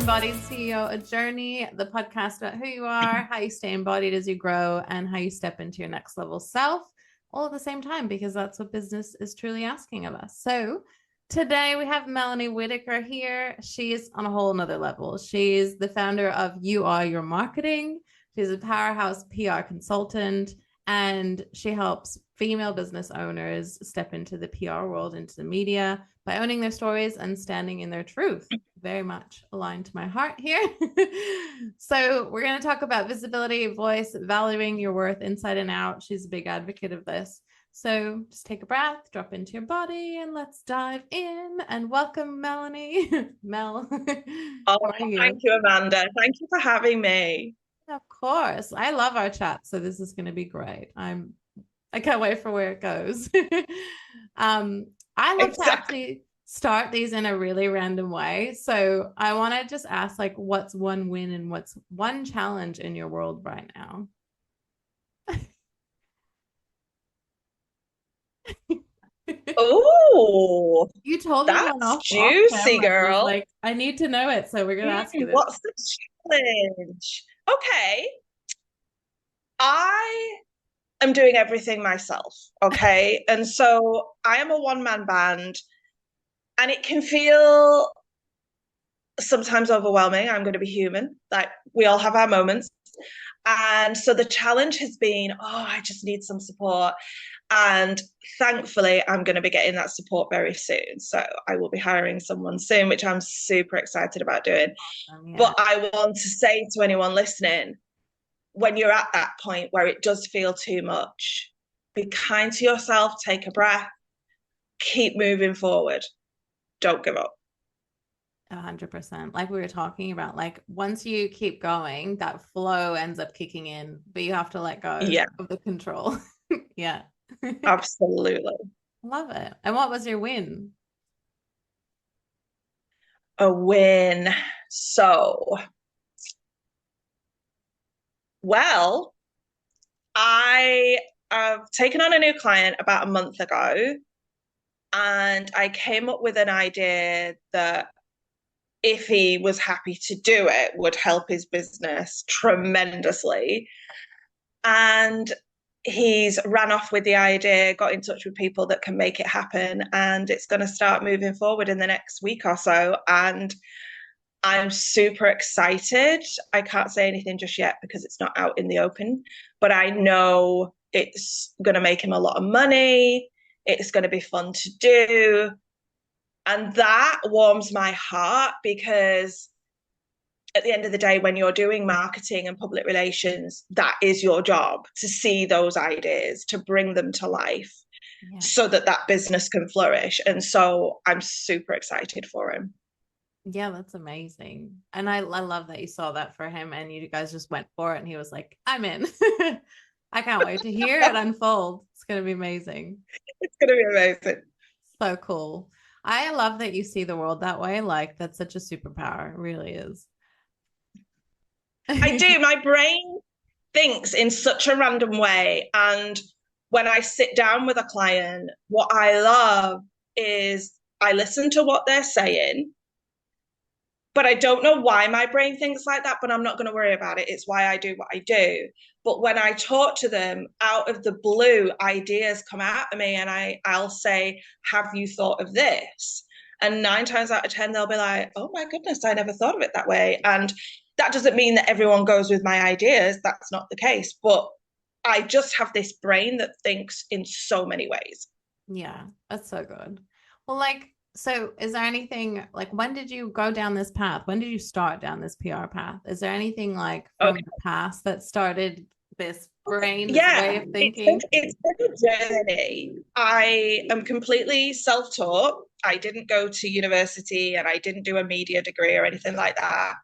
Embodied CEO, A Journey, the podcast about who you are, how you stay embodied as you grow, and how you step into your next level self, all at the same time, because that's what business is truly asking of us. So today we have Melanie Whittaker here. She's on a whole nother level. She's the founder of You Are Your Marketing. She's a powerhouse PR consultant, and she helps female business owners step into the PR world, into the media, by owning their stories and standing in their truth. Very much aligned to my heart here. So we're going to talk about visibility, voice, valuing your worth inside and out. She's a big advocate of this. So just take a breath, drop into your body, and let's dive in. And welcome, Melanie. Mel. Oh, thank you, Amanda. Thank you for having me. Of course. I love our chat, so this is going to be great. I can't wait for where it goes. I love to actually start these in a really random way. So I want to just ask, like, what's one win and what's one challenge in your world right now? Oh, you told me one that's off juicy, camera. girl. Like, I need to know it, so we're gonna ask you this. What's the challenge? Okay, I am doing everything myself. Okay, and so I am a one-man band, and it can feel sometimes overwhelming. I'm going to be human. Like, we all have our moments. And so the challenge has been, I just need some support. And thankfully, I'm going to be getting that support very soon. So I will be hiring someone soon, which I'm super excited about doing. Yeah. But I want to say to anyone listening, when you're at that point where it does feel too much, be kind to yourself, take a breath, keep moving forward. Don't give up. 100%. Like we were talking about, like once you keep going, that flow ends up kicking in, but you have to let go of the control. Yeah. Absolutely. Love it. And what was your win? A win. So, well, I have taken on a new client about a month ago, and I came up with an idea that if he was happy to do it, would help his business tremendously. And he's ran off with the idea, got in touch with people that can make it happen, and it's going to start moving forward in the next week or so. And I'm super excited. I can't say anything just yet because it's not out in the open, but I know it's going to make him a lot of money. It's going to be fun to do. And that warms my heart because at the end of the day, when you're doing marketing and public relations, that is your job, to see those ideas, to bring them to life so that that business can flourish. And so I'm super excited for him. Yeah, that's amazing. And I love that you saw that for him and you guys just went for it and he was like, I'm in. I can't wait to hear it unfold. It's going to be amazing. It's going to be amazing. So cool. I love that you see the world that way. Like, that's such a superpower. It really is. I do. My brain thinks in such a random way. And when I sit down with a client, what I love is I listen to what they're saying, but I don't know why my brain thinks like that, but I'm not going to worry about it. It's why I do what I do. But when I talk to them, out of the blue, ideas come out of me and I'll say, have you thought of this? And 9 times out of 10, they'll be like, oh my goodness, I never thought of it that way. And that doesn't mean that everyone goes with my ideas. That's not the case. But I just have this brain that thinks in so many ways. Yeah, that's so good. Well, like, so is there anything, like, when did you go down this path? When did you start down this PR path? Is there anything like from the past that started this brain, this way of thinking? It's been a journey. I am completely self-taught. I didn't go to university and I didn't do a media degree or anything like that.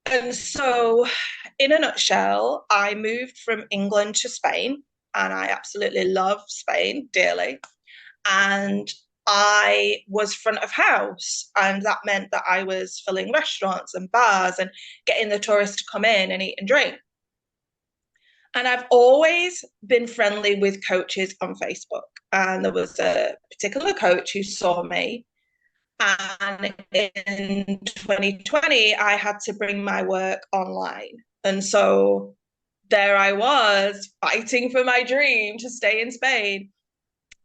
And so, in a nutshell, I moved from England to Spain, and I absolutely love Spain dearly. And I was front of house, and that meant that I was filling restaurants and bars and getting the tourists to come in and eat and drink. And I've always been friendly with coaches on Facebook. And there was a particular coach who saw me And in 2020, I had to bring my work online. And so there I was fighting for my dream to stay in Spain.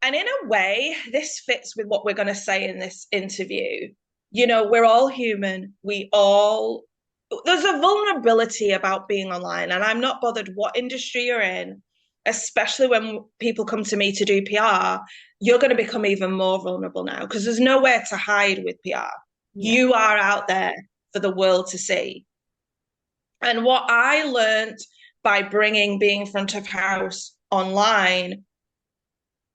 And in a way, this fits with what we're going to say in this interview. You know, we're all human. There's a vulnerability about being online. And I'm not bothered what industry you're in, especially when people come to me to do PR, you're going to become even more vulnerable now because there's nowhere to hide with PR. Yeah. You are out there for the world to see. And what I learned by bringing being front of house online,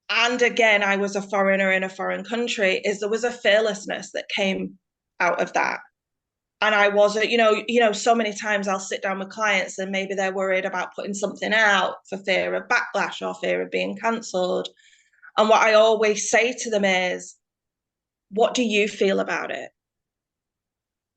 and again, I was a foreigner in a foreign country, is there was a fearlessness that came out of that. And I wasn't, so many times I'll sit down with clients and maybe they're worried about putting something out for fear of backlash or fear of being cancelled. And what I always say to them is, what do you feel about it?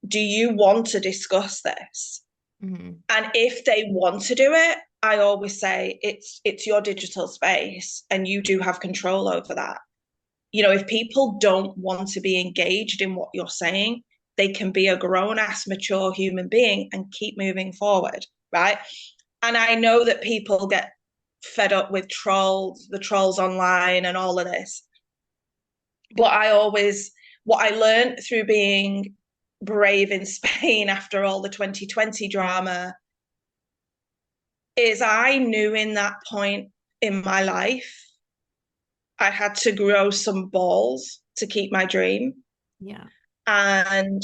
Do you want to discuss this? Mm-hmm. And if they want to do it, I always say it's your digital space and you do have control over that. You know, if people don't want to be engaged in what you're saying, they can be a grown-ass, mature human being and keep moving forward, right? And I know that people get fed up with the trolls online and all of this. But what I learned through being brave in Spain after all the 2020 drama is I knew in that point in my life, I had to grow some balls to keep my dream. Yeah. And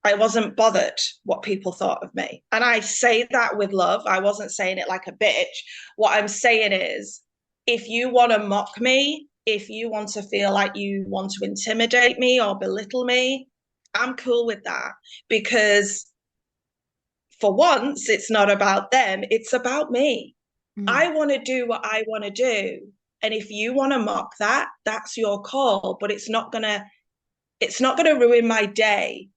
I wasn't bothered what people thought of me. And I say that with love. I wasn't saying it like a bitch. What I'm saying is, if you want to mock me, if you want to feel like you want to intimidate me or belittle me, I'm cool with that because for once, it's not about them, it's about me. Mm-hmm. I want to do what I want to do. And if you want to mock that, that's your call, but it's not going to ruin my day.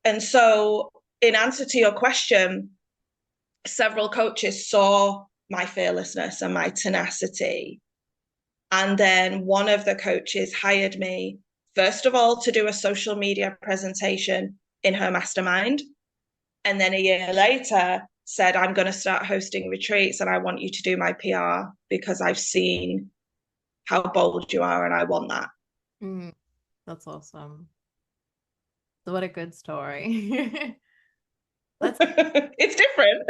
And so, in answer to your question, several coaches saw my fearlessness and my tenacity. And then one of the coaches hired me, first of all, to do a social media presentation in her mastermind. And then a year later, said, I'm going to start hosting retreats and I want you to do my PR because I've seen how bold you are and I want that. Mm-hmm. That's awesome. So what a good story. That's It's different.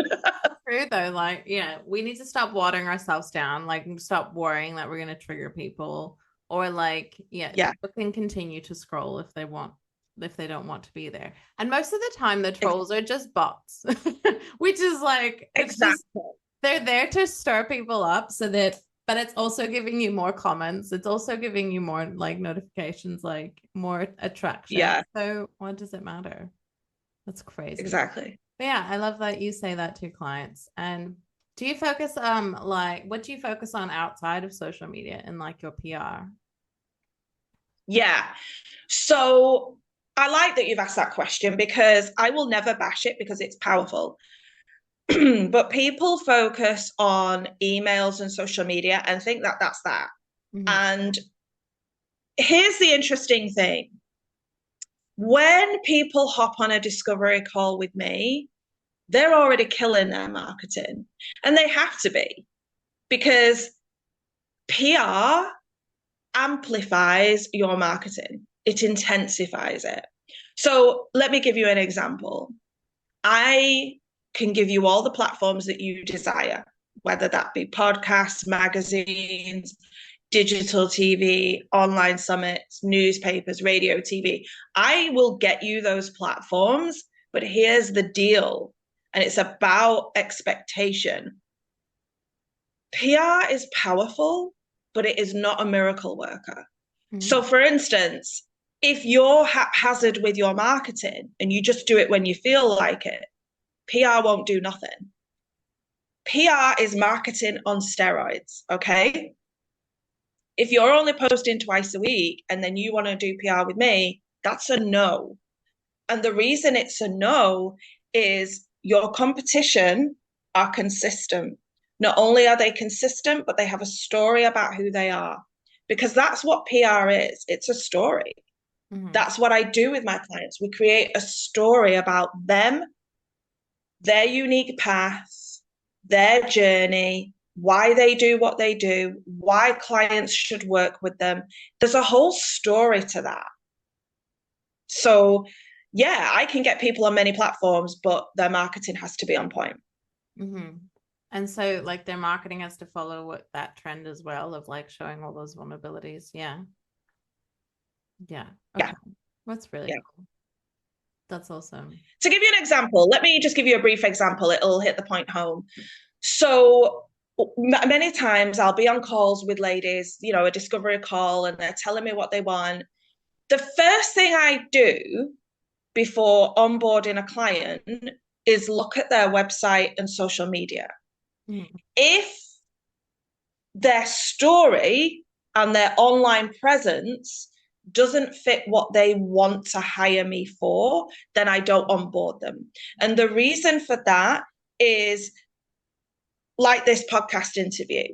true though. Like, yeah, we need to stop watering ourselves down, like stop worrying that we're gonna trigger people. Or like, yeah, Yeah, people can continue to scroll if they don't want to be there. And most of the time the trolls are just bots, which is like it's just exactly. they're there to stir people up so that but it's also giving you more comments. It's also giving you more like notifications, like more attraction. Yeah, So what does it matter? That's crazy. exactly. But yeah, I love that you say that to clients. And do you focus like what do you focus on outside of social media in like your PR? Yeah. So I like that you've asked that question because I will never bash it because it's powerful. But people focus on emails and social media and think that that's that. Mm-hmm. And here's the interesting thing. When people hop on a discovery call with me, they're already killing their marketing. And they have to be because PR amplifies your marketing, it intensifies it. So let me give you an example. I can give you all the platforms that you desire, whether that be podcasts, magazines, digital TV, online summits, newspapers, radio, TV. I will get you those platforms, but here's the deal, and it's about expectation. PR is powerful, but it is not a miracle worker. Mm-hmm. So, for instance, if you're haphazard with your marketing and you just do it when you feel like it, PR won't do nothing. PR is marketing on steroids, okay? If you're only posting twice a week and then you want to do PR with me, that's a no. And the reason it's a no is your competition are consistent. Not only are they consistent, but they have a story about who they are. Because that's what PR is. It's a story. Mm-hmm. That's what I do with my clients. We create a story about them, their unique path, their journey, why they do what they do, why clients should work with them. There's a whole story to that. So, yeah, I can get people on many platforms, but their marketing has to be on point. Mm-hmm. And so like their marketing has to follow what that trend as well of like showing all those vulnerabilities. Yeah. Yeah. Yeah, Okay. That's really yeah. cool. That's awesome. To give you an example, let me just give you a brief example. It'll hit the point home. So many times I'll be on calls with ladies, a discovery call, and they're telling me what they want. The first thing I do before onboarding a client is look at their website and social media. Mm. If their story and their online presence doesn't fit what they want to hire me for, then I don't onboard them. And the reason for that is like this podcast interview.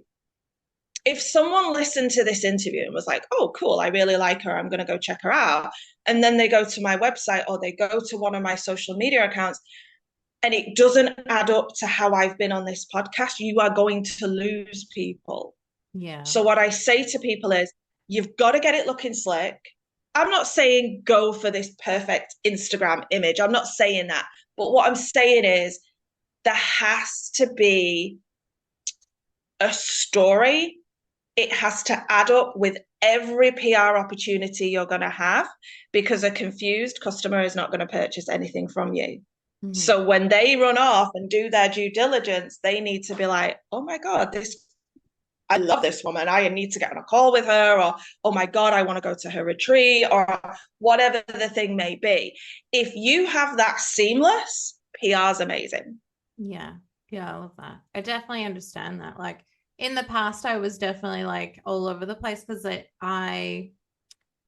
If someone listened to this interview and was like, oh, cool, I really like her, I'm going to go check her out. And then they go to my website or they go to one of my social media accounts and it doesn't add up to how I've been on this podcast, you are going to lose people. Yeah. So what I say to people is, you've got to get it looking slick. I'm not saying go for this perfect Instagram image. I'm not saying that. But what I'm saying is there has to be a story. It has to add up with every PR opportunity you're going to have, because a confused customer is not going to purchase anything from you. Mm-hmm. So when they run off and do their due diligence, they need to be like, oh my God, I love this woman. I need to get on a call with her, or, oh my God, I want to go to her retreat, or whatever the thing may be. If you have that seamless, PR is amazing. Yeah. Yeah, I love that. I definitely understand that. Like in the past, I was definitely like all over the place because I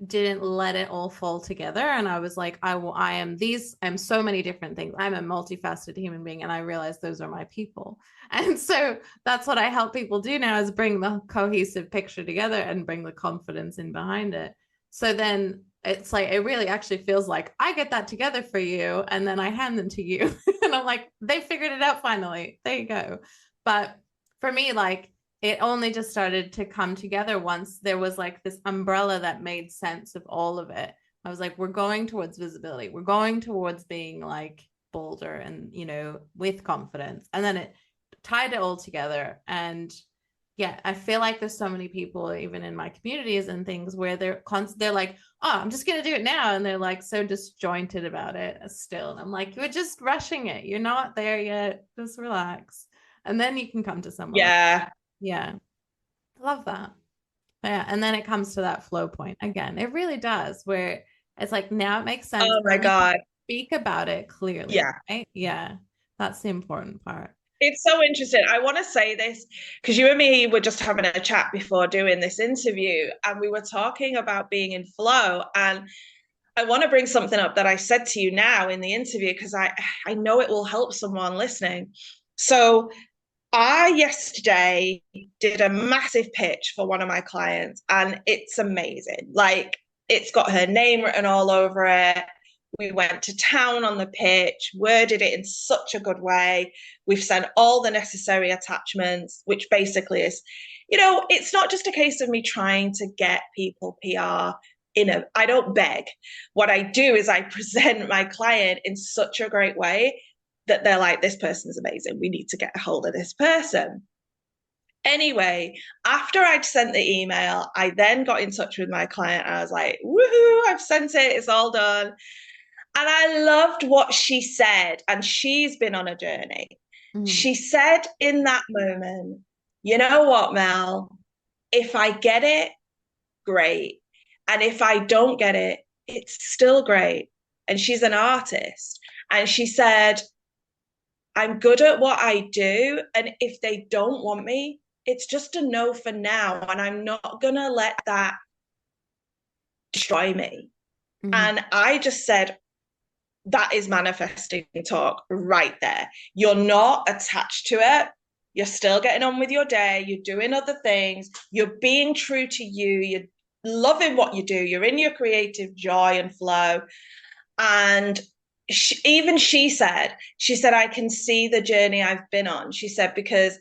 didn't let it all fall together. And I was like, I'm so many different things. I'm a multifaceted human being. And I realized those are my people. And so that's what I help people do now is bring the cohesive picture together and bring the confidence in behind it. So then it's like, it really actually feels like I get that together for you. And then I hand them to you. And I'm like, they figured it out finally. There you go. But for me, like, it only just started to come together once there was like this umbrella that made sense of all of it. I was like, we're going towards visibility. We're going towards being like bolder and, with confidence. And then it tied it all together. And yeah, I feel like there's so many people, even in my communities and things, where they're like, oh, I'm just gonna do it now, and they're like so disjointed about it still. And I'm like, you're just rushing it. You're not there yet. Just relax, and then you can come to someone like, Yeah. yeah, I love that. Yeah, and then it comes to that flow point again. It really does, where it's like now it makes sense, Oh and my then you can God. speak about it clearly, Yeah. right? Yeah, that's the important part. It's so interesting. I want to say this because you and me were just having a chat before doing this interview, and we were talking about being in flow. And I want to bring something up that I said to you now in the interview because I know it will help someone listening. So I yesterday did a massive pitch for one of my clients, and it's amazing. Like, it's got her name written all over it. We went to town on the pitch, worded it in such a good way. We've sent all the necessary attachments, which basically is, it's not just a case of me trying to get people PR I don't beg. What I do is I present my client in such a great way that they're like, this person's amazing. We need to get a hold of this person. Anyway, after I'd sent the email, I then got in touch with my client. And I was like, woohoo, I've sent it. It's all done. And I loved what she said. And she's been on a journey. Mhm. She said in that moment, you know what, Mel? If I get it, great. And if I don't get it, it's still great. And she's an artist. And she said, I'm good at what I do. And if they don't want me, it's just a no for now. And I'm not going to let that destroy me. Mhm. And I just said, that is manifesting talk right there. You're not attached to it. You're still getting on with your day. You're doing other things. You're being true to you. loving what you do. You're in your creative joy and flow. And she said, I can see the journey I've been on. She said, because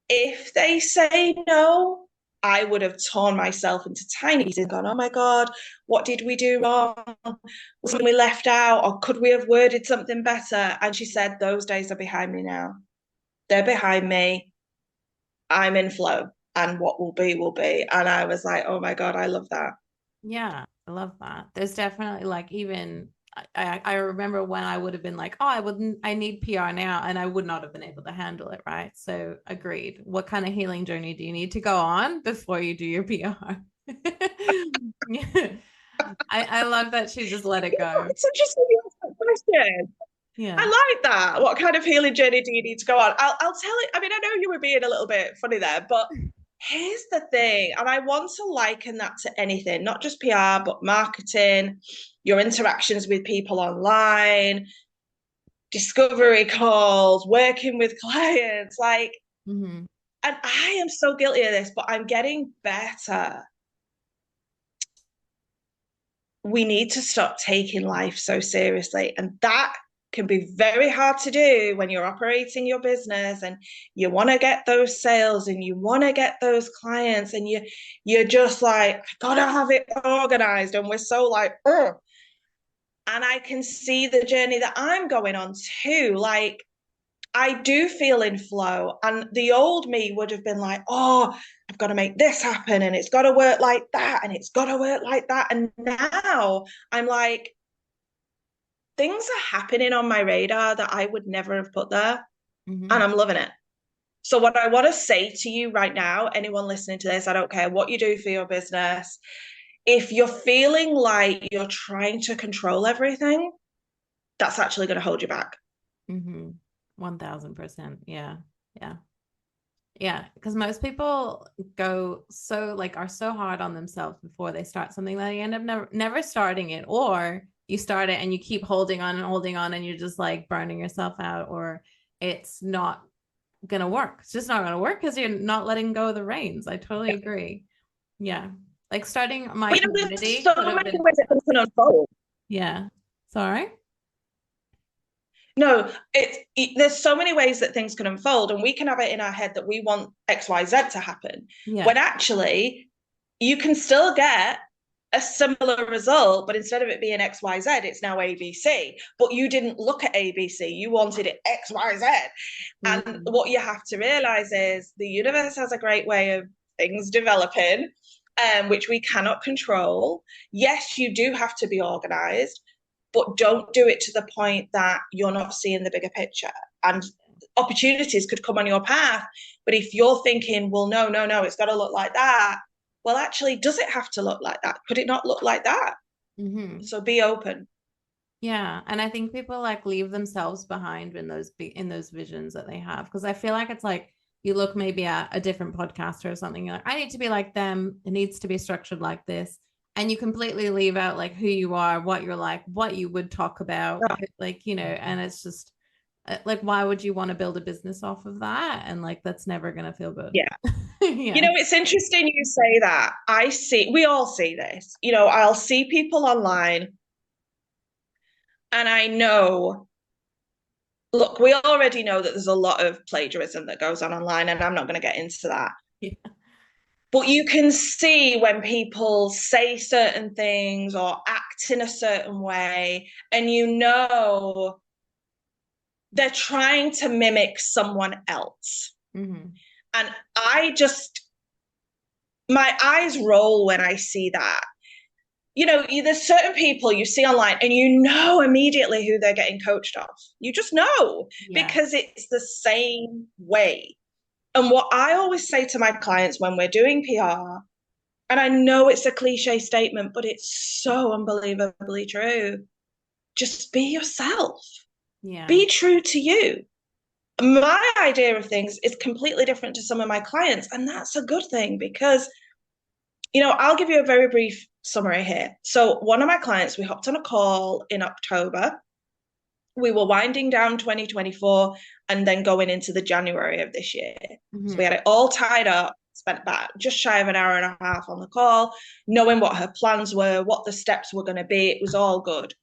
if they say no, I would have torn myself into tiny pieces and gone, oh my God, what did we do wrong? Was something we left out? Or could we have worded something better? And she said, those days are behind me now. They're behind me. I'm in flow. And what will be, will be. And I was like, oh my God, I love that. Yeah, I love that. There's definitely like even I remember when I would have been like, oh, I need PR now, and I would not have been able to handle it, right? So agreed. What kind of healing journey do you need to go on before you do your PR? I love that she just let it go. It's such a question. I Yeah. like that. What kind of healing journey do you need to go on? I'll tell it. I mean, I know you were being a little bit funny there, but here's the thing. And I want to liken that to anything, not just PR, but marketing, your interactions with people online, discovery calls, working with clients. Like, Mm-hmm. and I am so guilty of this, but I'm getting better. We need to stop taking life so seriously. And that can be very hard to do when you're operating your business and you want to get those sales and you want to get those clients and you're just like, I gotta have it organized. And we're so like, ugh. And I can see the journey that I'm going on too. Like, I do feel in flow. And the old me would have been like, oh, I've got to make this happen and it's got to work like that and it's got to work like that. And now I'm like, things are happening on my radar that I would never have put there. Mm-hmm. And I'm loving it. So, what I want to say to you right now, anyone listening to this, I don't care what you do for your business, if you're feeling like you're trying to control everything, that's actually going to hold you back. Mm-hmm. 1000%. Yeah. Yeah. Yeah, because most people go so like are so hard on themselves before they start something that they end up never starting it, or you start it and you keep holding on and you're just like burning yourself out, or it's not gonna work. It's just not gonna work because you're not letting go of the reins. I totally Yeah. agree. Yeah. Like starting my But, there's community so could have many been ways it can unfold. yeah. Sorry. No, there's so many ways that things can unfold, and we can have it in our head that we want X, Y, Z to happen. Yeah. When actually you can still get a similar result, but instead of it being X, Y, Z, it's now ABC. But you didn't look at ABC, you wanted it X, Y, Z. And Mm-hmm. what you have to realize is the universe has a great way of things developing, which we cannot control. Yes, you do have to be organized, but don't do it to the point that you're not seeing the bigger picture. And opportunities could come on your path. But if you're thinking, well, no, it's got to look like that. Well, actually, does it have to look like that? Could it not look like that? Mm-hmm. So be open. Yeah, and I think people like leave themselves behind in those visions that they have, because I feel like it's like you look maybe at a different podcaster or something, you're like, I need to be like them, it needs to be structured like this, and you completely leave out like who you are, what you're like, what you would talk about, like and it's just like why would you want to build a business off of that? And like that's never gonna feel good. Yeah. Yeah. It's interesting you say that. We all see this. I'll see people online and I know, look, we already know that there's a lot of plagiarism that goes on online, and I'm not going to get into that. Yeah. But you can see when people say certain things or act in a certain way, and they're trying to mimic someone else. Mm-hmm. And my eyes roll when I see that. There's certain people you see online and you know immediately who they're getting coached off. You just know Yeah. because it's the same way. And what I always say to my clients when we're doing PR, and I know it's a cliche statement, but it's so unbelievably true. Just be yourself. Yeah. Be true to you. My idea of things is completely different to some of my clients, and that's a good thing because I'll give you a very brief summary here. So one of my clients, we hopped on a call in October. We were winding down 2024 and then going into the January of this year. So we Mm-hmm. had it all tied up. spent about just shy of an hour and a half on the call, knowing what her plans were, what the steps were going to be. It was all good.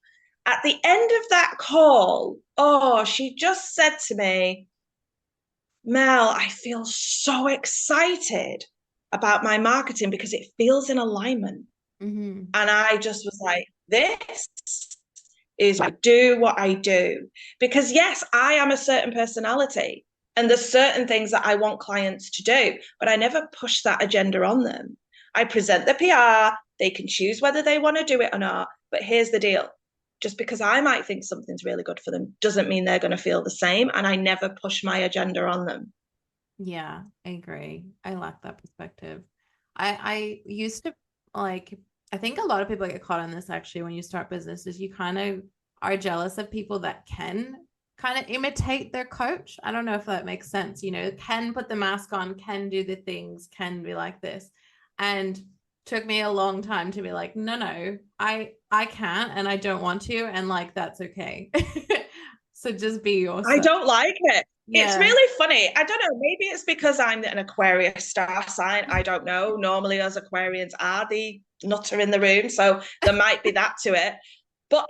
At the end of that call, oh, she just said to me, Mel, I feel so excited about my marketing because it feels in alignment. Mm-hmm. And I just was like, this is I do what I do. Because yes, I am a certain personality and there's certain things that I want clients to do, but I never push that agenda on them. I present the PR, they can choose whether they want to do it or not. But here's the deal. Just because I might think something's really good for them doesn't mean they're going to feel the same. And I never push my agenda on them. Yeah, I agree. I like that perspective. I used to like I think a lot of people get caught on this actually when you start businesses. You kind of are jealous of people that can kind of imitate their coach. I don't know if that makes sense. Can put the mask on, can do the things, can be like this. And took me a long time to be like, no, I can't and I don't want to, and like that's okay. So just be I yourself. don't like it. It's Yeah. really funny. I don't know. Maybe it's because I'm an Aquarius star sign. I don't know. Normally, us Aquarians are the nutter in the room, so there might be that to it. But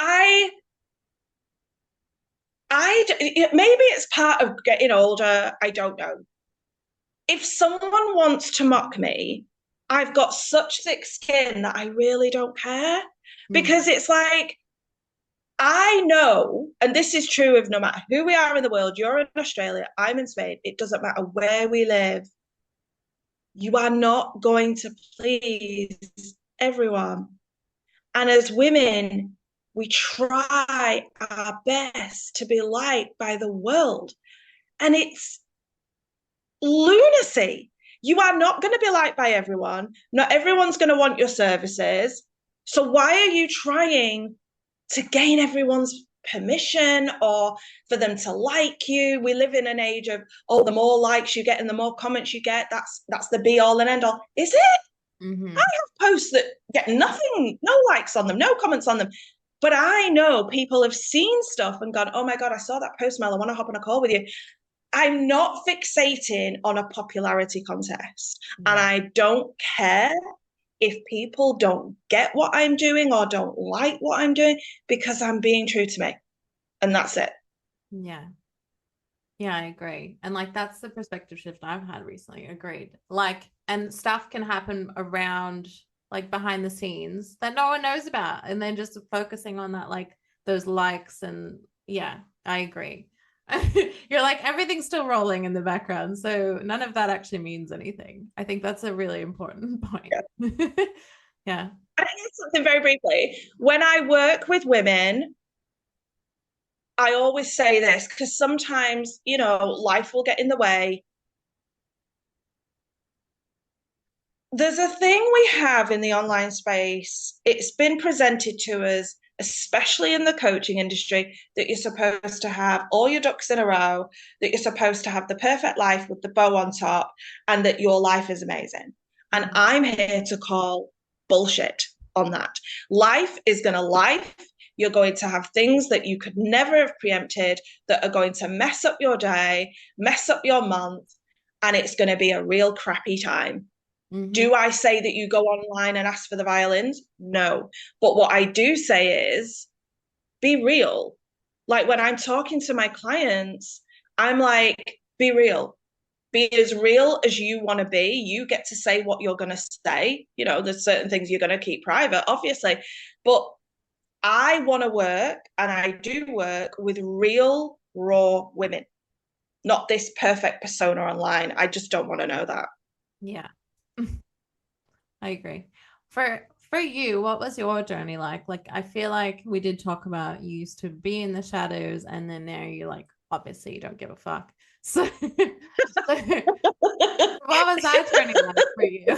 maybe it's part of getting older. I don't know. If someone wants to mock me, I've got such thick skin that I really don't care Mm. because it's like I know, and this is true of no matter who we are in the world, you're in Australia, I'm in Spain, it doesn't matter where we live, you are not going to please everyone. And as women, we try our best to be liked by the world. And it's lunacy. You are not going to be liked by everyone. Not everyone's going to want your services. So why are you trying to gain everyone's permission or for them to like you? We live in an age of, oh, the more likes you get and the more comments you get, that's the be all and end all. Is it? I Mm-hmm. have posts that get nothing, no likes on them, no comments on them. But I know people have seen stuff and gone, oh my God, I saw that post, Mel. I want to hop on a call with you. I'm not fixating on a popularity contest. And Yeah. I don't care if people don't get what I'm doing or don't like what I'm doing because I'm being true to me. And that's it. Yeah. Yeah, I agree. And like that's the perspective shift I've had recently. Agreed. Like, and stuff can happen around like behind the scenes that no one knows about. And then just focusing on that, like those likes and yeah, I agree. You're like everything's still rolling in the background. So none of that actually means anything. I think that's a really important point. Yeah. Yeah. I think something very briefly. When I work with women, I always say this because sometimes, life will get in the way. There's a thing we have in the online space. It's been presented to us, especially in the coaching industry, that you're supposed to have all your ducks in a row, that you're supposed to have the perfect life with the bow on top, and that your life is amazing. And Mhm. I'm here to call bullshit on that. Life is going to life. You're going to have things that you could never have preempted that are going to mess up your day, mess up your month, and it's going to be a real crappy time. Mhm. Do I say that you go online and ask for the violins? No. But what I do say is be real. Like when I'm talking to my clients, I'm like, be real. Be as real as you want to be. You get to say what you're going to say. There's certain things you're going to keep private, obviously. But I want to work and I do work with real, raw women, not this perfect persona online. I just don't want to know that. Yeah. I agree. For you, what was your journey like? Like I feel like we did talk about you used to be in the shadows and then now you like obviously you don't give a fuck. So, so what was that journey like for you?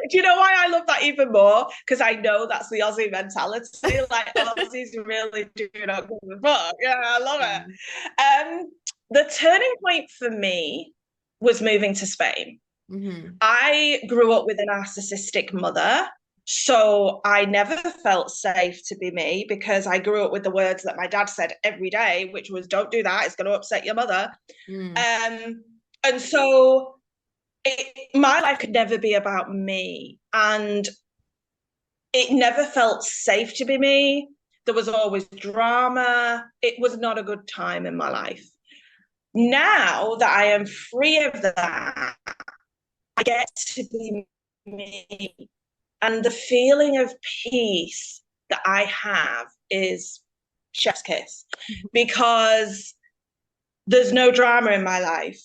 Do you know why I love that even more? Because I know that's the Aussie mentality. Like Aussies really do not give a fuck. Yeah, I love Yeah. it. The turning point for me was moving to Spain. Mm-hmm. I grew up with a narcissistic mother. So I never felt safe to be me because I grew up with the words that my dad said every day, which was, don't do that. It's going to upset your mother. Mm. And so my life could never be about me. And it never felt safe to be me. There was always drama. It was not a good time in my life. Now that I am free of that, I get to be me. And the feeling of peace that I have is chef's kiss, because there's no drama in my life.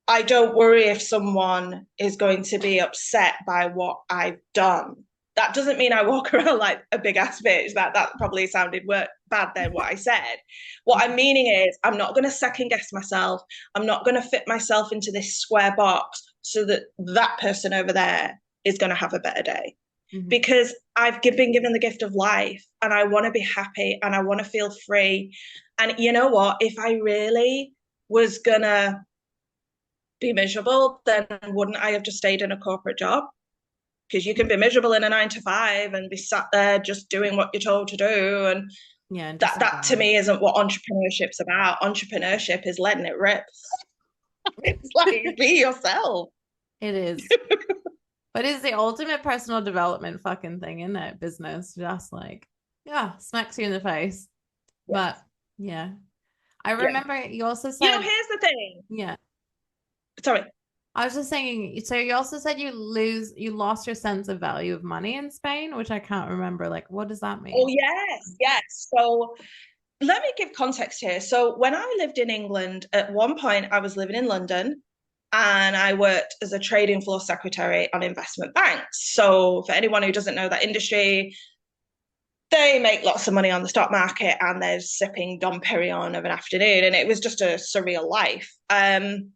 I don't worry if someone is going to be upset by what I've done. That doesn't mean I walk around like a big ass bitch. That probably sounded bad than what I said. What I'm meaning is I'm not going to second guess myself. I'm not going to fit myself into this square box so that that person over there is going to have a better day. Mm-hmm. Because I've been given the gift of life, and I want to be happy, and I want to feel free. And you know what? If I really was going to be miserable, then wouldn't I have just stayed in a corporate job? Because you can be miserable in a 9 to 5 and be sat there just doing what you're told to do. And yeah, that to me isn't what entrepreneurship's about. Entrepreneurship is letting it rip. It's like, be yourself. It is. But it's the ultimate personal development fucking thing, isn't it? Business, just like, yeah, smacks you in the face. Yes. But yeah, I remember you also said, here's the thing. Yeah. Sorry. I was just saying, so you also said you lost your sense of value of money in Spain, which I can't remember. Like, what does that mean? Oh, yes. So let me give context here. So when I lived in England, at one point I was living in London, and I worked as a trading floor secretary on investment banks. So for anyone who doesn't know that industry, they make lots of money on the stock market, and they're sipping Dom Perignon of an afternoon. And it was just a surreal life. And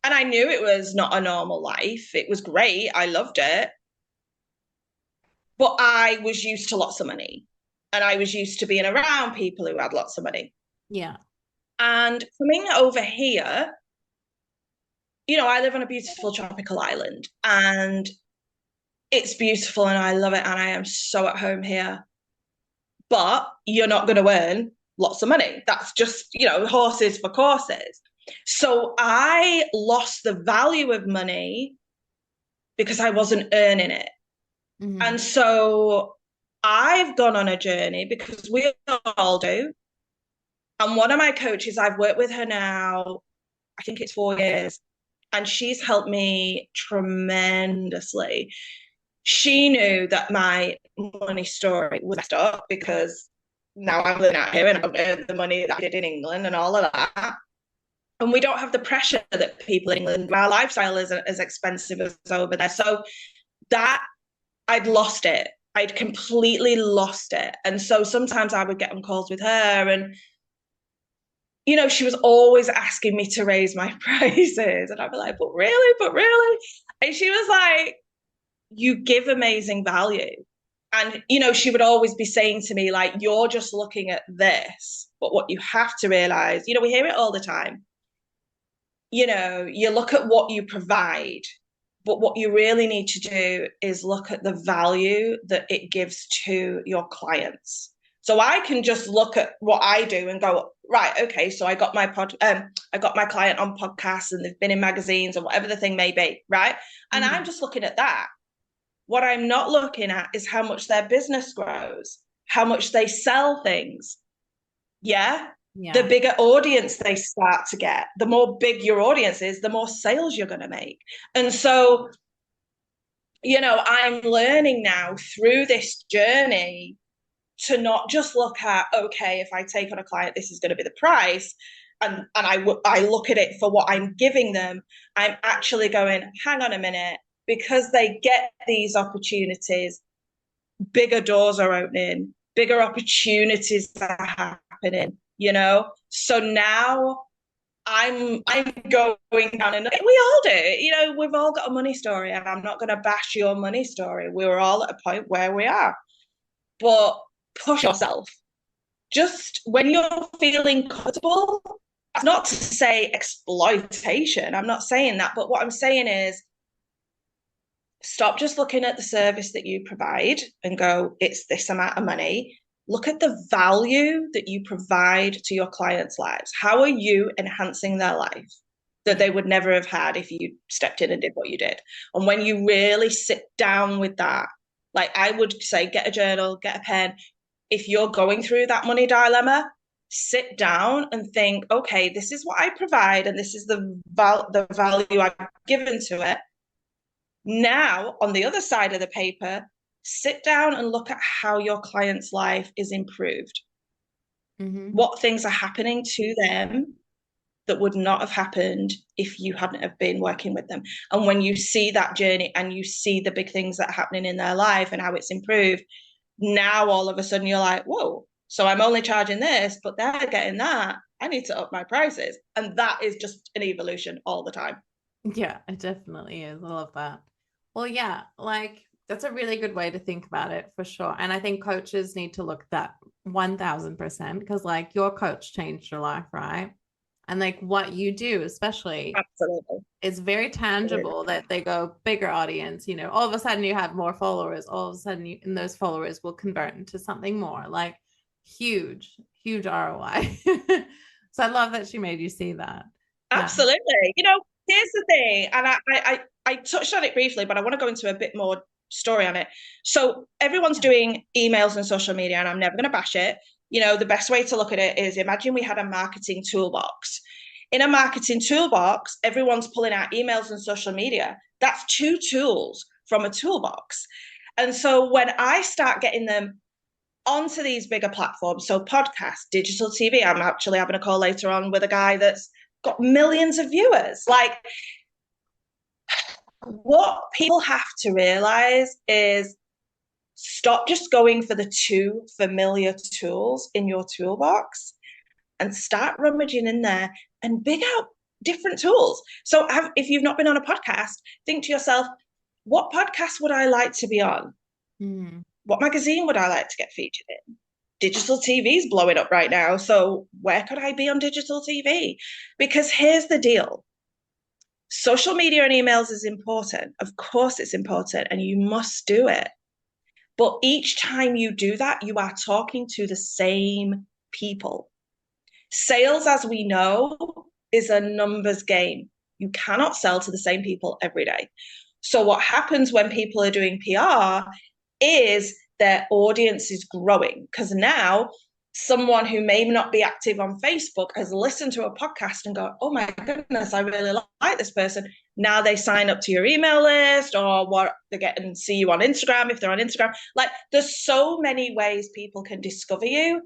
I knew it was not a normal life. It was great. I loved it. But I was used to lots of money, and I was used to being around people who had lots of money. Yeah. And coming over here, I live on a beautiful tropical island, and it's beautiful, and I love it, and I am so at home here. But you're not going to earn lots of money. That's just, horses for courses. So I lost the value of money because I wasn't earning it. Mm-hmm. And so I've gone on a journey, because we all do. And one of my coaches, I've worked with her now, I think it's 4 years, and she's helped me tremendously. She knew that my money story was messed up, because now I'm living out here and I've earned the money that I did in England and all of that. And we don't have the pressure that people in England, our lifestyle isn't as expensive as over there. So that, I'd lost it. I'd completely lost it. And so sometimes I would get on calls with her, and she was always asking me to raise my prices. And I'd be like, but really? And she was like, you give amazing value. And, she would always be saying to me, like, you're just looking at this. But what you have to realize, we hear it all the time. You look at what you provide, but what you really need to do is look at the value that it gives to your clients. So I can just look at what I do and go, right, okay, so I got my client on podcasts, and they've been in magazines, or whatever the thing may be, right? And I'm just looking at that. What I'm not looking at is how much their business grows, how much they sell things. Yeah. The bigger audience they start to get, the more big your audience is, the more sales you're going to make. And so, I'm learning now through this journey to not just look at, okay, if I take on a client, this is going to be the price. And I look at it for what I'm giving them. I'm actually going, hang on a minute, because they get these opportunities, bigger doors are opening, bigger opportunities are happening, So now I'm going down, and we all do, we've all got a money story, and I'm not going to bash your money story. We were all at a point where we are. But push yourself. Just when you're feeling comfortable, that's not to say exploitation. I'm not saying that. But what I'm saying is, stop just looking at the service that you provide and go, it's this amount of money. Look at the value that you provide to your clients' lives. How are you enhancing their life? that they would never have had if you stepped in and did what you did. And when you really sit down with that, like I would say, get a journal, get a pen. If you're going through that money dilemma, sit down and think, okay, this is what I provide, and this is the value I've given to it. Now, on the other side of the paper, sit down and look at how your client's life is improved. Mm-hmm. What things are happening to them that would not have happened if you hadn't have been working with them. And when you see that journey and you see the big things that are happening in their life and how it's improved, now all of a sudden you're like, whoa, so I'm only charging this, but they're getting that. I need to up my prices. And that is just an evolution all the time. Yeah, it definitely is. I love that. Well, yeah, like that's a really good way to think about it for sure. And I think coaches need to look at that 1000% because like your coach changed your life, right? And like what you do, especially, Absolutely. is very Absolutely. tangible that they go bigger audience, you know, all of a sudden you have more followers, all of a sudden you, and those followers will convert into something more like huge, huge ROI. So I love that she made you see that. Yeah. Absolutely. Here's the thing, and I touched on it briefly, but I want to go into a bit more story on it. So everyone's doing emails and social media, and I'm never going to bash it. The best way to look at it is imagine we had a marketing toolbox. In a marketing toolbox, everyone's pulling out emails and social media. That's two tools from a toolbox. And so when I start getting them onto these bigger platforms, so podcasts, digital TV, I'm actually having a call later on with a guy that's got millions of viewers. Like, what people have to realize is stop just going for the two familiar tools in your toolbox and start rummaging in there and big out different tools. So if you've not been on a podcast, think to yourself, what podcast would I like to be on? Mm. What magazine would I like to get featured in? Digital TV is blowing up right now. So where could I be on digital TV? Because here's the deal. Social media and emails is important. Of course, it's important, and you must do it. But each time you do that, you are talking to the same people. Sales, as we know, is a numbers game. You cannot sell to the same people every day. So, what happens when people are doing PR is their audience is growing because now someone who may not be active on Facebook has listened to a podcast and go, oh my goodness, I really like this person. Now they sign up to your email list or what they get and see you on Instagram if they're on Instagram. Like there's so many ways people can discover you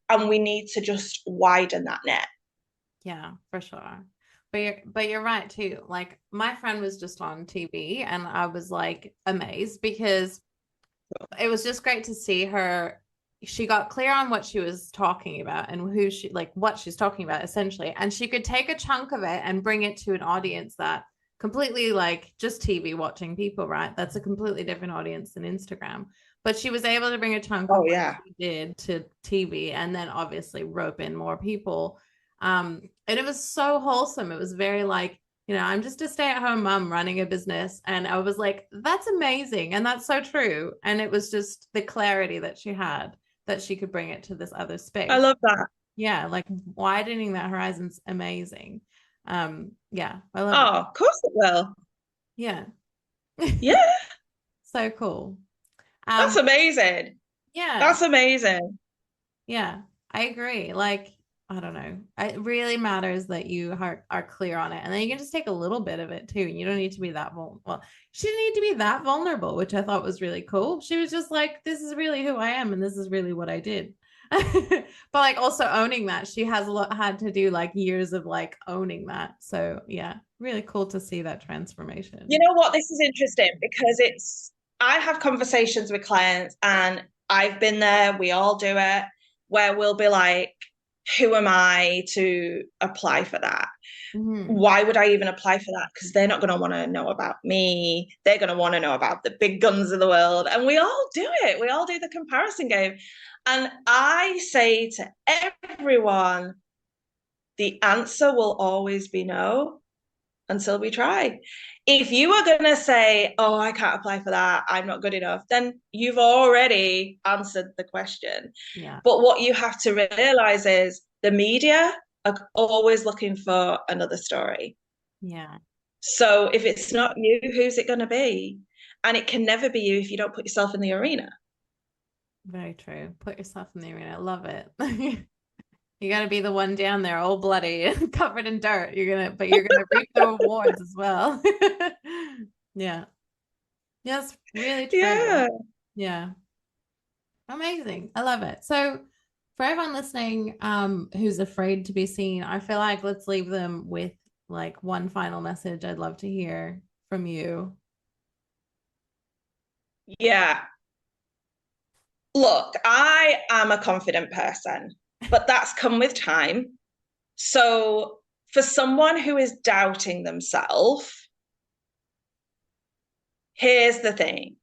and we need to just widen that net. Yeah, for sure. But you're right too. Like my friend was just on TV and I was like amazed because it was just great to see her. She got clear on what she was talking about and who she like what she's talking about essentially. And she could take a chunk of it and bring it to an audience that completely like just TV watching people, right? That's a completely different audience than Instagram. But she was able to bring a chunk of Oh, what yeah. she did to TV and then obviously rope in more people. And it was so wholesome. It was very like, I'm just a stay-at-home mom running a business. And I was like, that's amazing. And that's so true. And it was just the clarity that she had that she could bring it to this other I space. love that. Yeah, like widening that horizon's amazing. Yeah, I love it. Oh, of course it will. Yeah. Yeah, So cool. that's Um, amazing. yeah, That's amazing. yeah, I agree. Like, I don't know. It really matters that you are clear on it. And then you can just take a little bit of it too. You don't need to be that vulnerable. Well, she didn't need to be that vulnerable, which I thought was really cool. She was just like, this is really who I am and this is really what I did. But like also owning that. She has a lot had to do like years of like owning that. So yeah, really cool to see that You transformation. know what? This is interesting because I have conversations with clients and I've been there, we all do it, where we'll be like, who am I to apply for that? Mm-hmm. Why would I even apply for that? Because they're not going to want to know about me. They're going to want to know about the big guns of the world. And we all do it. We all do the comparison game. And I say to everyone, the answer will always be no until we try. If you are going to say, oh, I can't apply for that, I'm not good enough, then you've already answered the question. Yeah. But what you have to realize is the media are always looking for another story. Yeah. So if it's not you, who's it going to be? And it can never be you if you don't put yourself in the arena. Very true. Put yourself in the arena. I love it. You got to be the one down there, all bloody and covered in dirt. But you're gonna reap the rewards as well. Yeah. Yes, really true. Yeah. Yeah. Amazing. I love it. So for everyone listening, who's afraid to be seen, I feel like let's leave them with like one final message I'd love to hear from you. Yeah. Look, I am a confident person, but that's come with time. So for someone who is doubting themselves, here's the thing.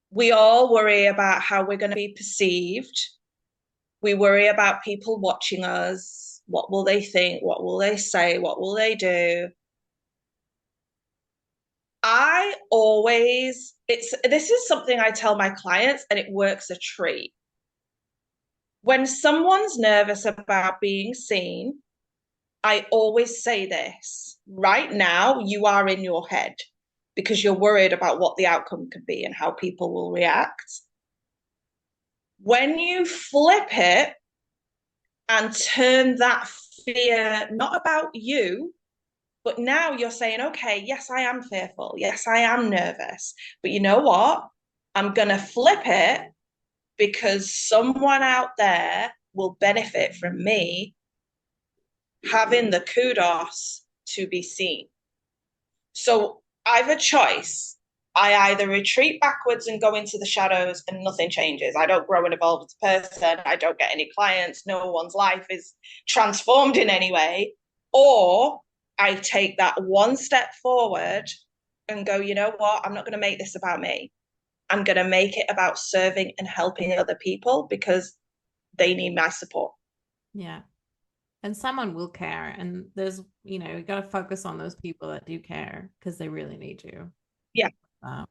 We all worry about how we're going to be perceived. We worry about people watching us. What will they think? What will they say? What will they do? This is something I tell my clients, and it works a treat. When someone's nervous about being seen, I always say this right now, you are in your head because you're worried about what the outcome could be and how people will react. When you flip it and turn that fear not about you, but now you're saying, okay, yes, I am fearful. Yes, I am nervous. But you know what? I'm going to flip it because someone out there will benefit from me having the kudos to be seen. So I've a choice. I either retreat backwards and go into the shadows and nothing changes. I don't grow and evolve as a person. I don't get any clients. No one's life is transformed in any way. Or I take that one step forward and go, you know what? I'm not going to make this about me. I'm going to make it about serving and helping other people because they need my support. Yeah. And someone will care. And you got to focus on those people that do care because they really need you. Yeah. Um,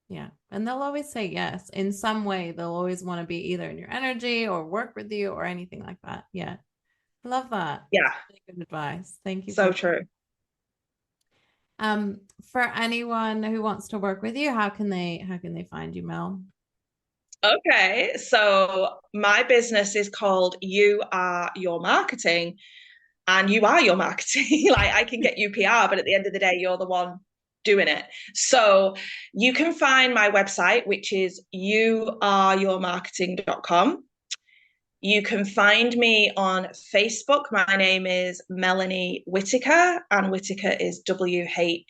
yeah. And they'll always say yes. In some way, they'll always want to be either in your energy or work with you or anything like that. Yeah. I love that. Yeah. That's really good advice. Thank you So for true. for anyone who wants to work with you, how can they find you, Mel? Okay, so my business is called You Are Your Marketing, and you are your marketing. Like I can get you PR, but at the end of the day, you're the one doing it. So you can find my website, which is youareyourmarketing.com. You can find me on Facebook. My name is Melanie Whittaker, and Whittaker is WHITTAKER.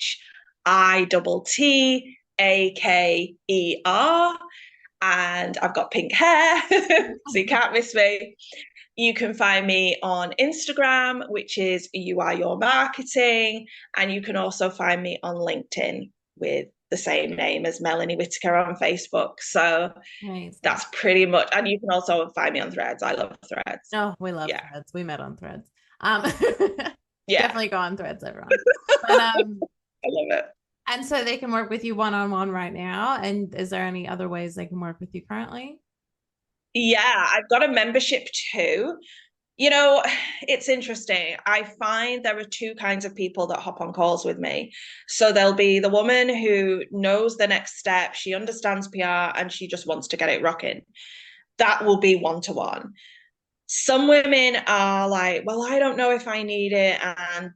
And I've got pink hair, so you can't miss me. You can find me on Instagram, which is You Are Your Marketing. And you can also find me on LinkedIn with the same name as Melanie Whittaker on Facebook. So Amazing. that's pretty much, and you can also find me on Threads. I love Threads. Oh, we love Yeah. threads. We met on threads. Um, Yeah. definitely go on threads, everyone. But I love it. and so they can work with you one on one right now. And is there any other ways they can work with you currently? Yeah, I've got a membership too. You know, it's interesting. I find there are two kinds of people that hop on calls with me. So there'll be the woman who knows the next step, she understands PR, and she just wants to get it rocking. That will be one to one. Some women are like, well, I don't know if I need it. And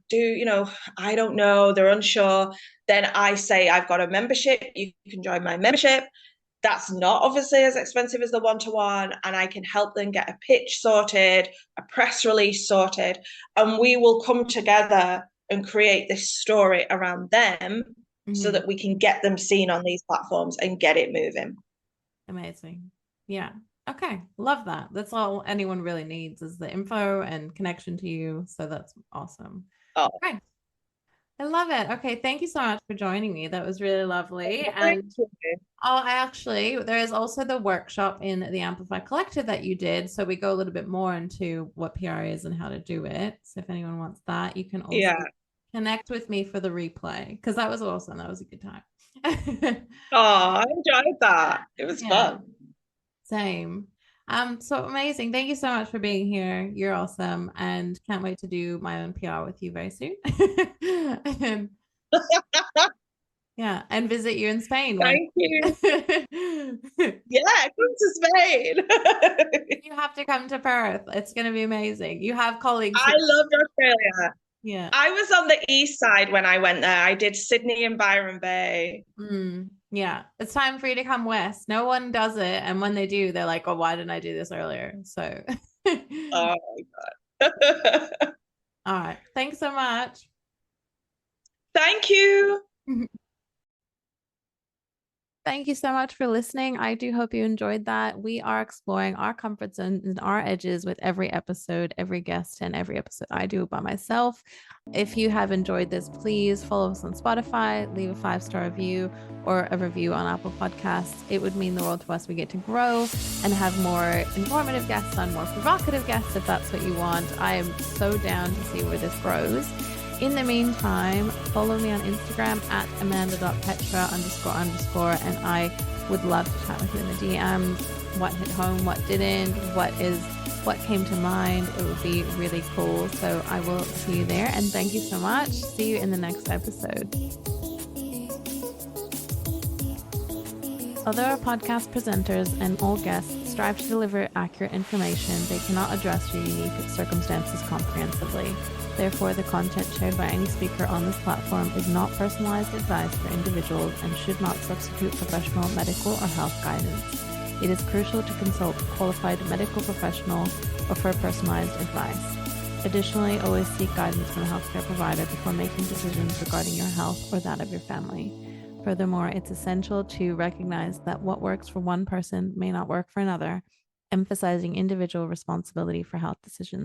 I don't know, they're unsure. Then I say, I've got a membership. You can join my membership. That's not obviously as expensive as the one to one, and I can help them get a pitch sorted, a press release sorted, and we will come together and create this story around them so Mm-hmm. that we can get them seen on these platforms and get it moving. Amazing. Yeah. Okay. Love that. That's all anyone really needs is the info and connection to you. So that's awesome. Oh, Okay. I love it. Okay. Thank you so much for joining me. That was really lovely. thank And you. there is also the workshop in the Amplify Collective that you did. So we go a little bit more into what PR is and how to do it. So if anyone wants that, you can also Yeah. connect with me for the replay because that was awesome. That was a good time. Oh, I enjoyed that. It was Yeah, fun. same. So amazing. Thank you so much for being here. You're awesome. And can't wait to do my own PR with you very soon. And yeah, and visit you in Spain when Thank you. you Yeah, come to Spain. have to come to Perth. It's gonna be amazing. You have colleagues I here. loved Australia. Yeah. I was on the east side when I went there. I did Sydney and Byron Bay. Yeah. It's time for you to come west. No one does it. And when they do, they're like, oh, why didn't I do this earlier? So Oh my God. all right. Thanks so much. Thank you. Thank you so much for listening. I do hope you enjoyed that. We are exploring our comfort zones and our edges with every episode, every guest, and every episode I do by myself. If you have enjoyed this, please follow us on Spotify, leave a 5-star review or a review on Apple Podcasts. It would mean the world to us. We get to grow and have more informative guests on, more provocative guests if that's what you want. I am so down to see where this grows. In the meantime, follow me on Instagram at amanda.petra__, and I would love to chat with you in the DMs. What hit home, what didn't, what came to mind. It would be really cool. So I will see you there. And thank you so much. See you in the next episode. Although our podcast presenters and all guests strive to deliver accurate information, they cannot address your unique circumstances comprehensively. Therefore, the content shared by any speaker on this platform is not personalized advice for individuals and should not substitute professional medical or health guidance. It is crucial to consult a qualified medical professional or for personalized advice. Additionally, always seek guidance from a healthcare provider before making decisions regarding your health or that of your family. Furthermore, it's essential to recognize that what works for one person may not work for another, emphasizing individual responsibility for health decisions.